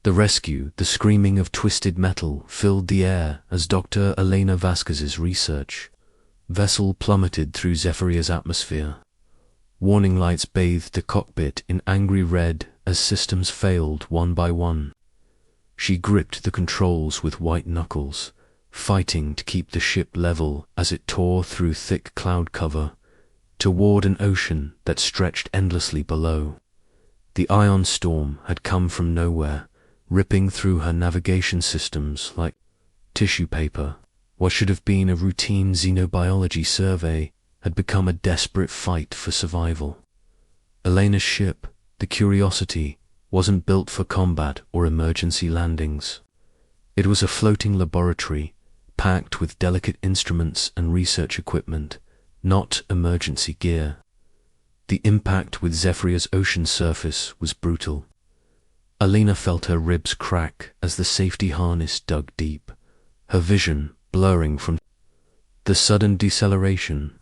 The rescue, the screaming of twisted metal, filled the air as Dr. Elena Vasquez's research vessel plummeted through Zephyria's atmosphere. Warning lights bathed the cockpit in angry red as systems failed one by one. She gripped the controls with white knuckles, fighting to keep the ship level as it tore through thick cloud cover toward an ocean that stretched endlessly below. The ion storm had come from nowhere, ripping through her navigation systems like tissue paper. What should have been a routine xenobiology survey had become a desperate fight for survival. Elena's ship, the Curiosity, wasn't built for combat or emergency landings. It was a floating laboratory, packed with delicate instruments and research equipment, not emergency gear. The impact with Zephyria's ocean surface was brutal. Elena felt her ribs crack as the safety harness dug deep, her vision blurring from the sudden deceleration.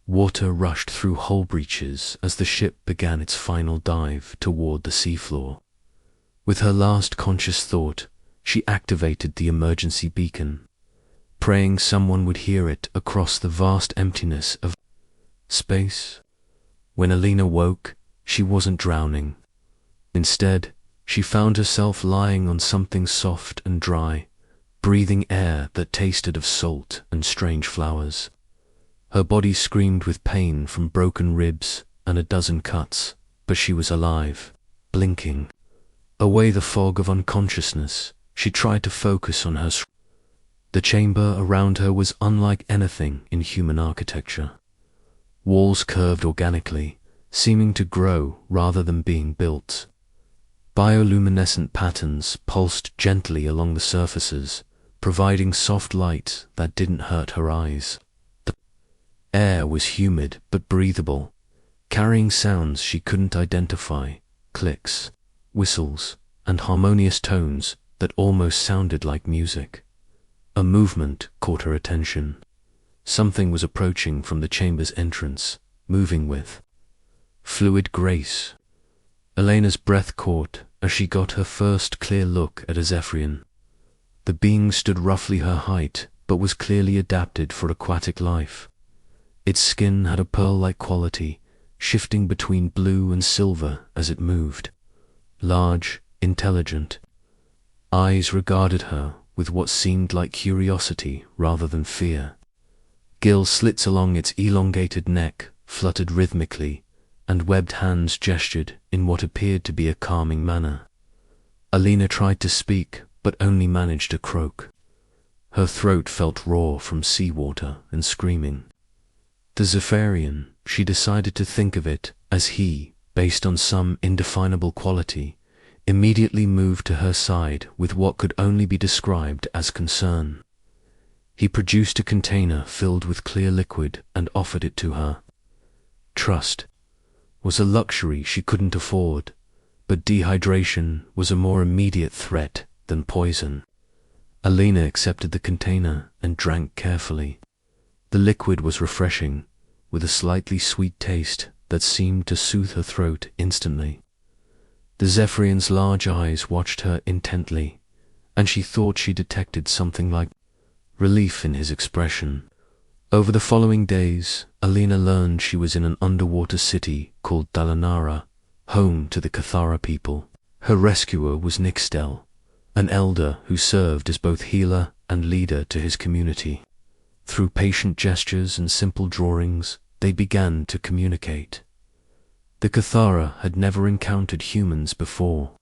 Water rushed through hull breaches as the ship began its final dive toward the seafloor. With her last conscious thought, she activated the emergency beacon, praying someone would hear it across the vast emptiness of space. When Elena woke, she wasn't drowning. Instead, she found herself lying on something soft and dry, breathing air that tasted of salt and strange flowers. Her body screamed with pain from broken ribs and a dozen cuts, but she was alive, blinking. Away the fog of unconsciousness, she tried to focus on her. The chamber around her was unlike anything in human architecture. Walls curved organically, seeming to grow rather than being built. Bioluminescent patterns pulsed gently along the surfaces, providing soft light that didn't hurt her eyes. The air was humid but breathable, carrying sounds she couldn't identify, clicks, whistles, and harmonious tones that almost sounded like music. A movement caught her attention. Something was approaching from the chamber's entrance, moving with fluid grace. Elena's breath caught as she got her first clear look at a Zephyrian. The being stood roughly her height, but was clearly adapted for aquatic life. Its skin had a pearl-like quality, shifting between blue and silver as it moved. Large, intelligent eyes regarded her with what seemed like curiosity rather than fear. Gill slits along its elongated neck fluttered rhythmically, and webbed hands gestured in what appeared to be a calming manner. Elena tried to speak, but only managed to croak. Her throat felt raw from seawater and screaming. The Zephyrian, she decided to think of it as he, based on some indefinable quality, immediately moved to her side with what could only be described as concern. He produced a container filled with clear liquid and offered it to her. Trust was a luxury she couldn't afford, but dehydration was a more immediate threat than poison. Elena accepted the container and drank carefully. The liquid was refreshing, with a slightly sweet taste that seemed to soothe her throat instantly. The Zephyrian's large eyes watched her intently, and she thought she detected something like relief in his expression. Over the following days, Elena learned she was in an underwater city called Dalanara, home to the Cathara people. Her rescuer was Nixtel, an elder who served as both healer and leader to his community. Through patient gestures and simple drawings, they began to communicate. The Cathara had never encountered humans before.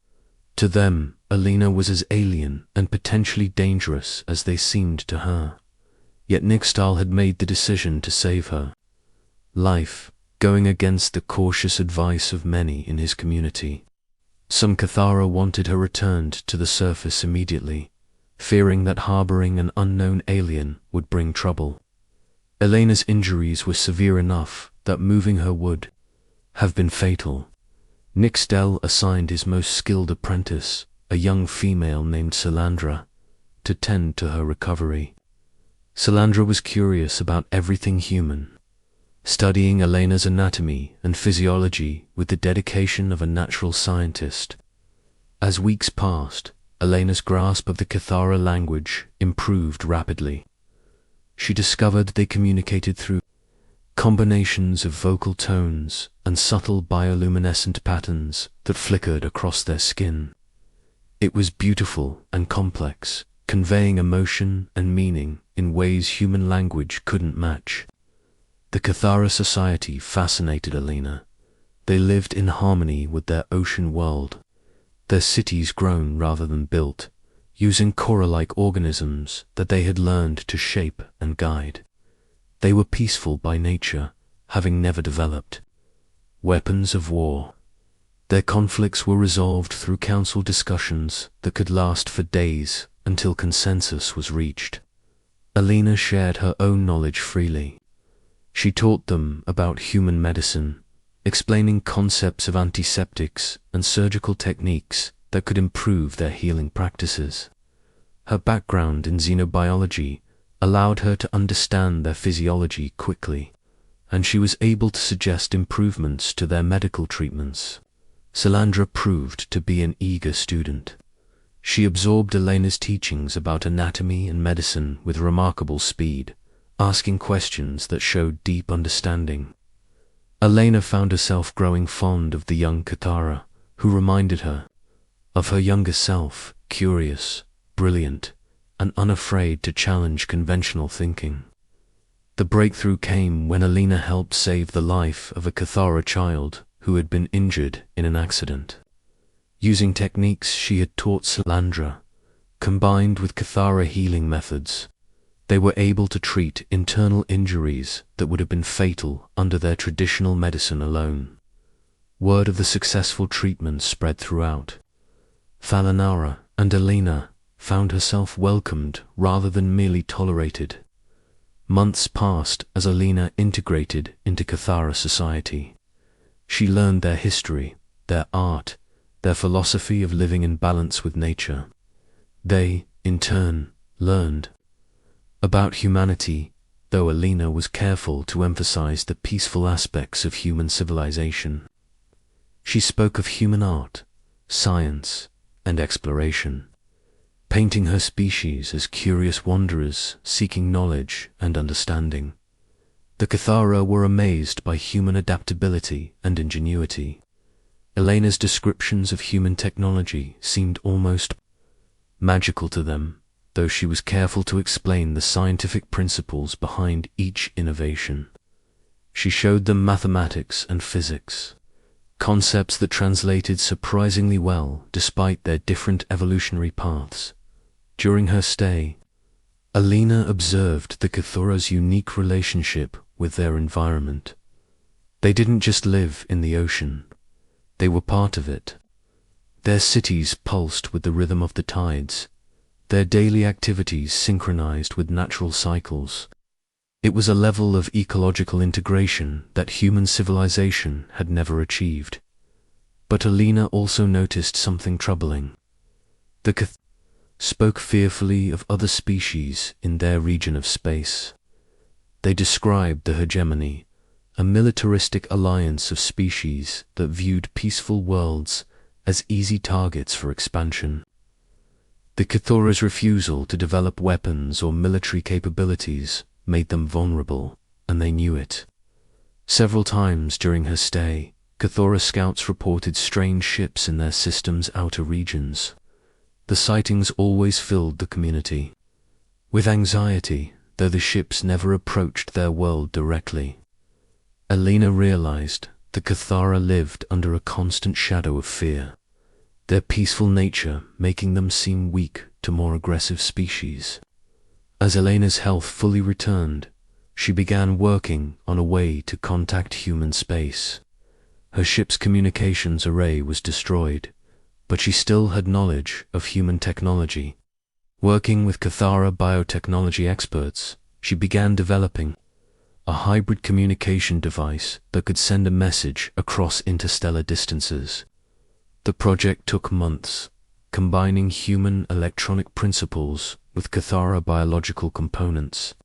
To them, Elena was as alien and potentially dangerous as they seemed to her. Yet Nixtal had made the decision to save her life, going against the cautious advice of many in his community. Some Cathara wanted her returned to the surface immediately, fearing that harboring an unknown alien would bring trouble. Elena's injuries were severe enough that moving her would have been fatal. Nixtel assigned his most skilled apprentice, a young female named Salandra, to tend to her recovery. Salandra was curious about everything human, studying Elena's anatomy and physiology with the dedication of a natural scientist. As weeks passed, Elena's grasp of the Cathara language improved rapidly. She discovered they communicated through combinations of vocal tones and subtle bioluminescent patterns that flickered across their skin. It was beautiful and complex, conveying emotion and meaning in ways human language couldn't match. The Cathara society fascinated Elena. They lived in harmony with their ocean world, their cities grown rather than built, using coral-like organisms that they had learned to shape and guide. They were peaceful by nature, having never developed weapons of war. Their conflicts were resolved through council discussions that could last for days until consensus was reached. Elena shared her own knowledge freely. She taught them about human medicine, explaining concepts of antiseptics and surgical techniques that could improve their healing practices. Her background in xenobiology allowed her to understand their physiology quickly, and she was able to suggest improvements to their medical treatments. Salandra proved to be an eager student. She absorbed Elena's teachings about anatomy and medicine with remarkable speed, asking questions that showed deep understanding. Elena found herself growing fond of the young Cathara, who reminded her of her younger self, curious, brilliant, and unafraid to challenge conventional thinking. The breakthrough came when Elena helped save the life of a Cathara child who had been injured in an accident. Using techniques she had taught Salandra, combined with Cathara healing methods, they were able to treat internal injuries that would have been fatal under their traditional medicine alone. Word of the successful treatment spread throughout. Falanara and Elena found herself welcomed rather than merely tolerated. Months passed as Elena integrated into Cathara society. She learned their history, their art, their philosophy of living in balance with nature. They, in turn, learned about humanity, though Elena was careful to emphasize the peaceful aspects of human civilization. She spoke of human art, science, and exploration, painting her species as curious wanderers seeking knowledge and understanding. The Cathara were amazed by human adaptability and ingenuity. Elena's descriptions of human technology seemed almost magical to them, though she was careful to explain the scientific principles behind each innovation. She showed them mathematics and physics, concepts that translated surprisingly well despite their different evolutionary paths. During her stay, Elena observed the Cathara's unique relationship with their environment. They didn't just live in the ocean, they were part of it. Their cities pulsed with the rhythm of the tides, their daily activities synchronized with natural cycles. It was a level of ecological integration that human civilization had never achieved. But Elena also noticed something troubling. The Cathara spoke fearfully of other species in their region of space. They described the hegemony, a militaristic alliance of species that viewed peaceful worlds as easy targets for expansion. The Cathara's refusal to develop weapons or military capabilities made them vulnerable, and they knew it. Several times during her stay, Cathara scouts reported strange ships in their system's outer regions. The sightings always filled the community with anxiety, though the ships never approached their world directly. Elena realized the Cathara lived under a constant shadow of fear, their peaceful nature making them seem weak to more aggressive species. As Elena's health fully returned, she began working on a way to contact human space. Her ship's communications array was destroyed, but she still had knowledge of human technology. Working with Cathara biotechnology experts, she began developing a hybrid communication device that could send a message across interstellar distances. The project took months, combining human electronic principles with Cathara biological components.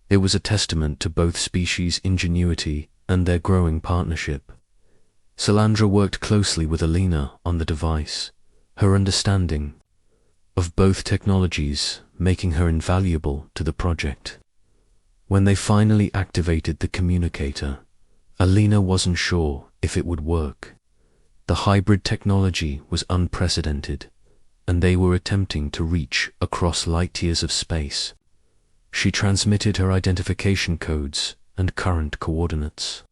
It was a testament to both species' ingenuity and their growing partnership. Salandra worked closely with Elena on the device. Her understanding of both technologies, making her invaluable to the project. When they finally activated the communicator, Alina wasn't sure if it would work. The hybrid technology was unprecedented, and they were attempting to reach across light years of space. She transmitted her identification codes and current coordinates,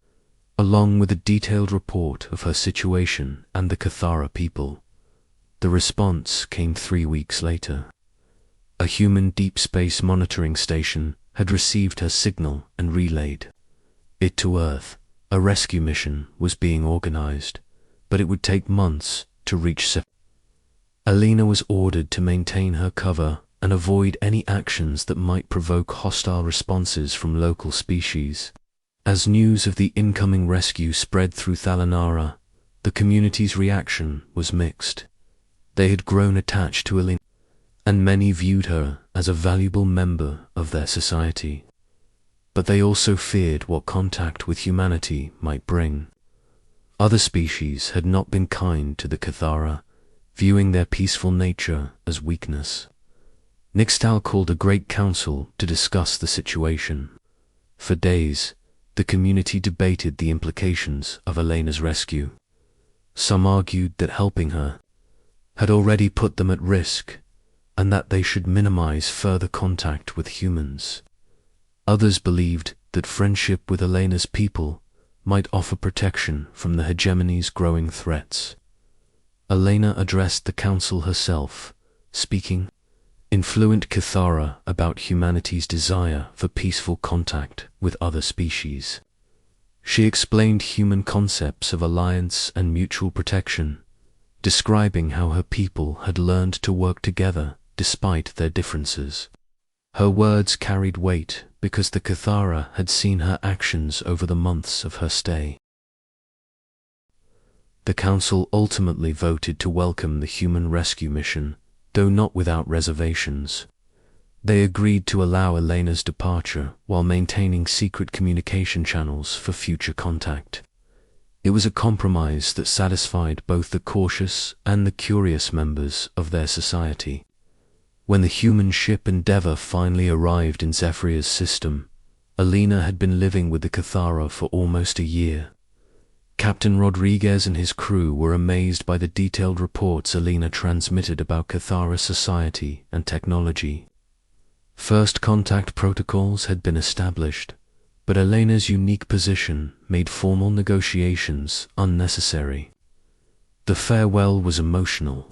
along with a detailed report of her situation and the Cathara people. The response came 3 weeks later. A human deep space monitoring station had received her signal and relayed it to Earth. A rescue mission was being organized, but it would take months to reach Alina was ordered to maintain her cover and avoid any actions that might provoke hostile responses from local species. As news of the incoming rescue spread through Thalanara, the community's reaction was mixed. They had grown attached to Alina, and many viewed her as a valuable member of their society. But they also feared what contact with humanity might bring. Other species had not been kind to the Cathara, viewing their peaceful nature as weakness. Nixtal called a great council to discuss the situation. For days, the community debated the implications of Elena's rescue. Some argued that helping her had already put them at risk, and that they should minimize further contact with humans. Others believed that friendship with Elena's people might offer protection from the hegemony's growing threats. Elena addressed the council herself, speaking in fluent Cathara about humanity's desire for peaceful contact with other species. She explained human concepts of alliance and mutual protection, describing how her people had learned to work together despite their differences. Her words carried weight because the Cathara had seen her actions over the months of her stay. The council ultimately voted to welcome the human rescue mission, though not without reservations. They agreed to allow Elena's departure while maintaining secret communication channels for future contact. It was a compromise that satisfied both the cautious and the curious members of their society. When the human ship Endeavour finally arrived in Zephyria's system, Alina had been living with the Cathara for almost a year. Captain Rodriguez and his crew were amazed by the detailed reports Alina transmitted about Cathara society and technology. First contact protocols had been established, but Elena's unique position made formal negotiations unnecessary. The farewell was emotional.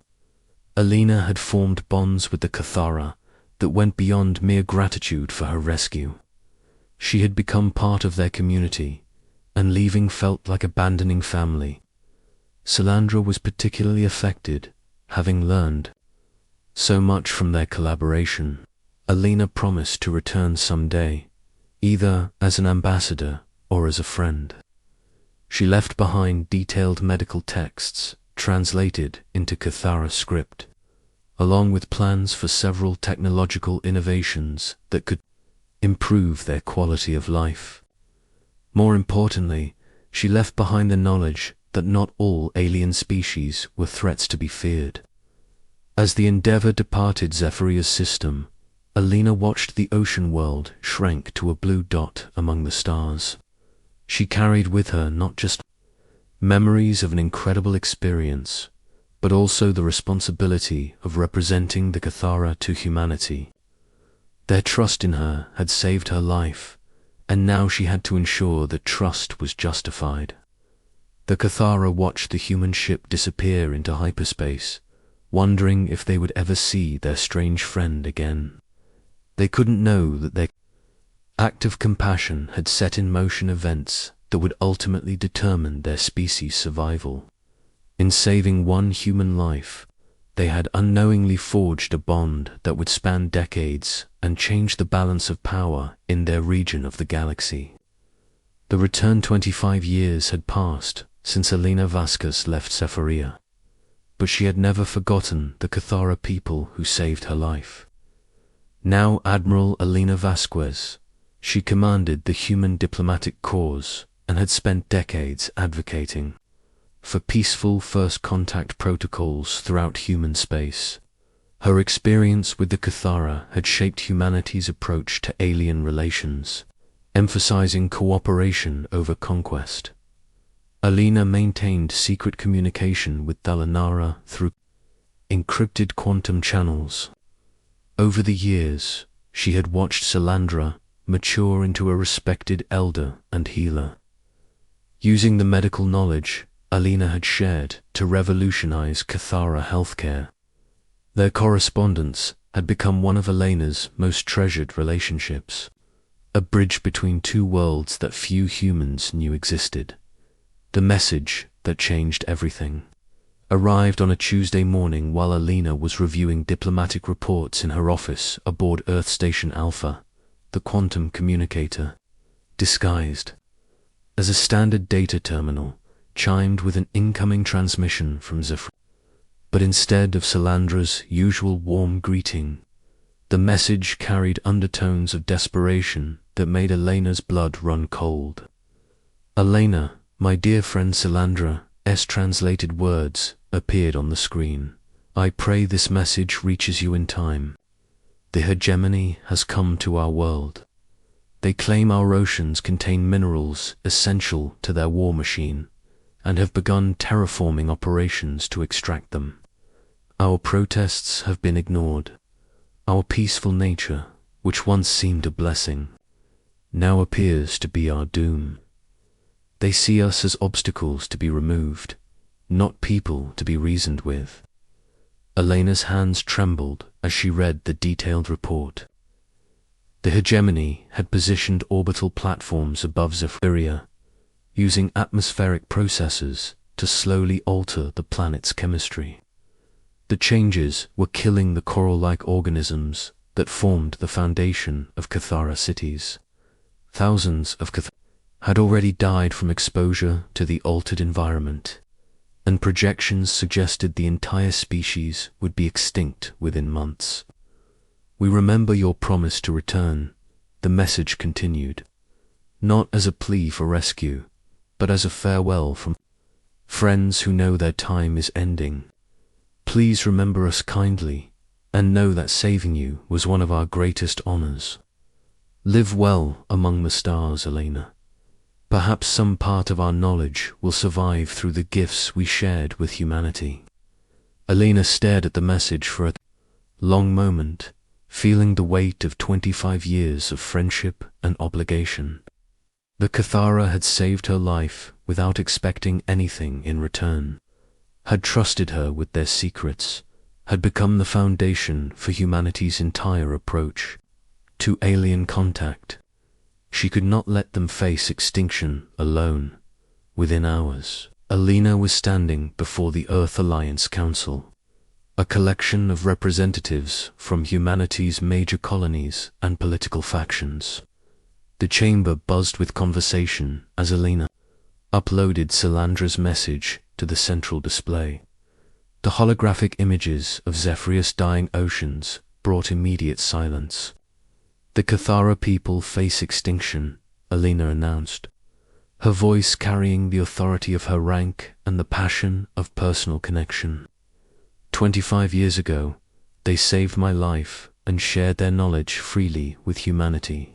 Alina had formed bonds with the Cathara that went beyond mere gratitude for her rescue. She had become part of their community, and leaving felt like abandoning family. Salandra was particularly affected, having learned so much from their collaboration. Alina promised to return someday, either as an ambassador or as a friend. She left behind detailed medical texts translated into Cathara script, along with plans for several technological innovations that could improve their quality of life. More importantly, she left behind the knowledge that not all alien species were threats to be feared. As the Endeavour departed Zephyria's system, Alina watched the ocean world shrink to a blue dot among the stars. She carried with her not just memories of an incredible experience, but also the responsibility of representing the Cathara to humanity. Their trust in her had saved her life, and now she had to ensure that trust was justified. The Cathara watched the human ship disappear into hyperspace, wondering if they would ever see their strange friend again. They couldn't know that their act of compassion had set in motion events that would ultimately determine their species' survival. In saving one human life, they had unknowingly forged a bond that would span decades and change the balance of power in their region of the galaxy. The return 25 years had passed since Alina Vasquez left Zephyria, but she had never forgotten the Cathara people who saved her life. Now Admiral Alina Vasquez, she commanded the human diplomatic corps and had spent decades advocating for peaceful first contact protocols throughout human space. Her experience with the Cathara had shaped humanity's approach to alien relations, emphasizing cooperation over conquest. Alina maintained secret communication with Dalanara through encrypted quantum channels. Over the years, she had watched Salandra mature into a respected elder and healer. Using the medical knowledge Alina had shared to revolutionize Cathara healthcare, their correspondence had become one of Elena's most treasured relationships, a bridge between two worlds that few humans knew existed. The message that changed everything arrived on a Tuesday morning while Alina was reviewing diplomatic reports in her office aboard Earth Station Alpha, the quantum communicator, disguised as a standard data terminal, chimed with an incoming transmission from Zephyr. But instead of Salandra's usual warm greeting, the message carried undertones of desperation that made Elena's blood run cold. "Elena, my dear friend Salandra's translated words appeared on the screen. I pray this message reaches you in time. The hegemony has come to our world. They claim our oceans contain minerals essential to their war machine, and have begun terraforming operations to extract them. Our protests have been ignored. Our peaceful nature, which once seemed a blessing, now appears to be our doom. They see us as obstacles to be removed, not people to be reasoned with." Elena's hands trembled as she read the detailed report. The hegemony had positioned orbital platforms above Zephyria, using atmospheric processes to slowly alter the planet's chemistry. The changes were killing the coral-like organisms that formed the foundation of Cathara cities. Thousands of Cathara had already died from exposure to the altered environment, and projections suggested the entire species would be extinct within months. "We remember your promise to return," the message continued, "not as a plea for rescue, but as a farewell from friends who know their time is ending. Please remember us kindly, and know that saving you was one of our greatest honors. Live well among the stars, Elena. Perhaps some part of our knowledge will survive through the gifts we shared with humanity." Elena stared at the message for a long moment, feeling the weight of 25 years of friendship and obligation. The Cathara had saved her life without expecting anything in return, had trusted her with their secrets, had become the foundation for humanity's entire approach to alien contact. She could not let them face extinction alone. Within hours, Elena was standing before the Earth Alliance Council, a collection of representatives from humanity's major colonies and political factions. The chamber buzzed with conversation as Elena uploaded Salandra's message to the central display. The holographic images of Zephyria's dying oceans brought immediate silence. "The Cathara people face extinction," Elena announced, her voice carrying the authority of her rank and the passion of personal connection. 25 years ago, they saved my life and shared their knowledge freely with humanity.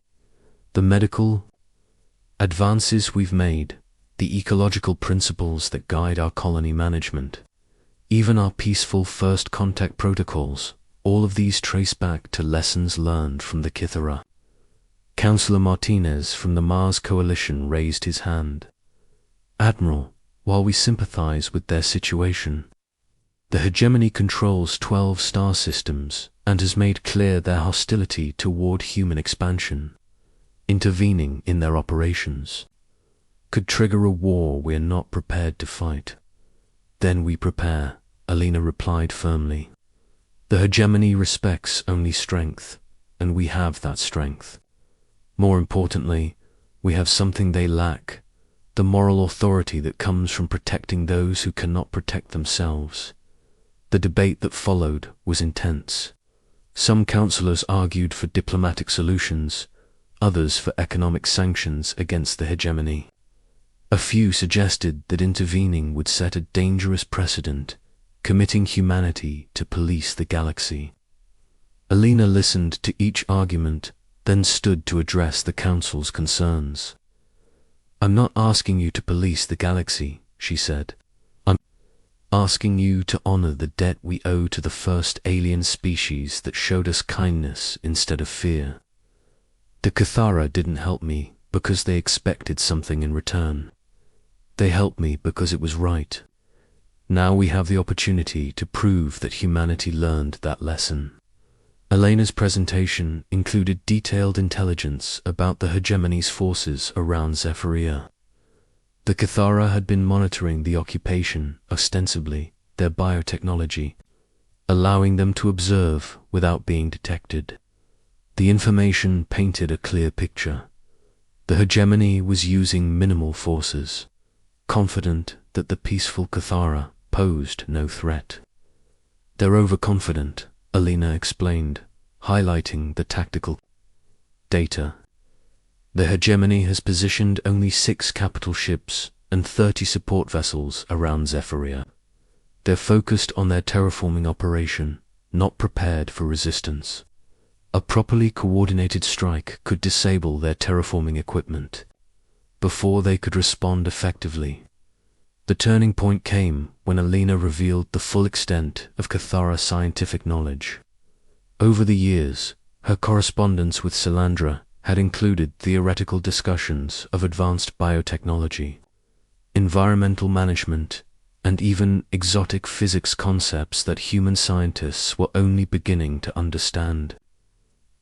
The medical advances we've made, the ecological principles that guide our colony management, even our peaceful first contact protocols, all of these trace back to lessons learned from the Cathara. Councillor Martinez from the Mars Coalition raised his hand. "Admiral, while we sympathize with their situation, the hegemony controls 12 star systems and has made clear their hostility toward human expansion. Intervening in their operations could trigger a war we're not prepared to fight." "Then we prepare," Elena replied firmly. "The hegemony respects only strength, and we have that strength. More importantly, we have something they lack, the moral authority that comes from protecting those who cannot protect themselves." The debate that followed was intense. Some councillors argued for diplomatic solutions, others for economic sanctions against the hegemony. A few suggested that intervening would set a dangerous precedent, committing humanity to police the galaxy. Alina listened to each argument, then stood to address the Council's concerns. "I'm not asking you to police the galaxy," she said. "I'm asking you to honor the debt we owe to the first alien species that showed us kindness instead of fear. The Cathara didn't help me because they expected something in return. They helped me because it was right. Now we have the opportunity to prove that humanity learned that lesson." Elena's presentation included detailed intelligence about the hegemony's forces around Zephyria. The Cathara had been monitoring the occupation, ostensibly their biotechnology, allowing them to observe without being detected. The information painted a clear picture. The hegemony was using minimal forces, confident that the peaceful Cathara posed no threat. "They're overconfident," Alina explained, highlighting the tactical data. "The hegemony has positioned only 6 capital ships and 30 support vessels around Zephyria. They're focused on their terraforming operation, not prepared for resistance. A properly coordinated strike could disable their terraforming equipment before they could respond effectively." The turning point came when Alina revealed the full extent of Cathara scientific knowledge. Over the years, her correspondence with Salandra had included theoretical discussions of advanced biotechnology, environmental management, and even exotic physics concepts that human scientists were only beginning to understand.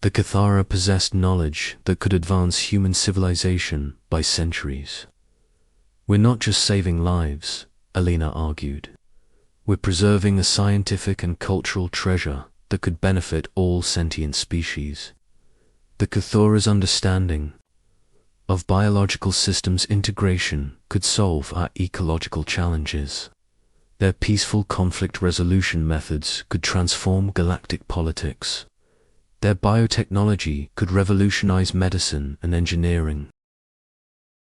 The Cathara possessed knowledge that could advance human civilization by centuries. "We're not just saving lives," Alina argued. "We're preserving a scientific and cultural treasure that could benefit all sentient species." The Cathara's understanding of biological systems integration could solve our ecological challenges. Their peaceful conflict resolution methods could transform galactic politics. Their biotechnology could revolutionize medicine and engineering.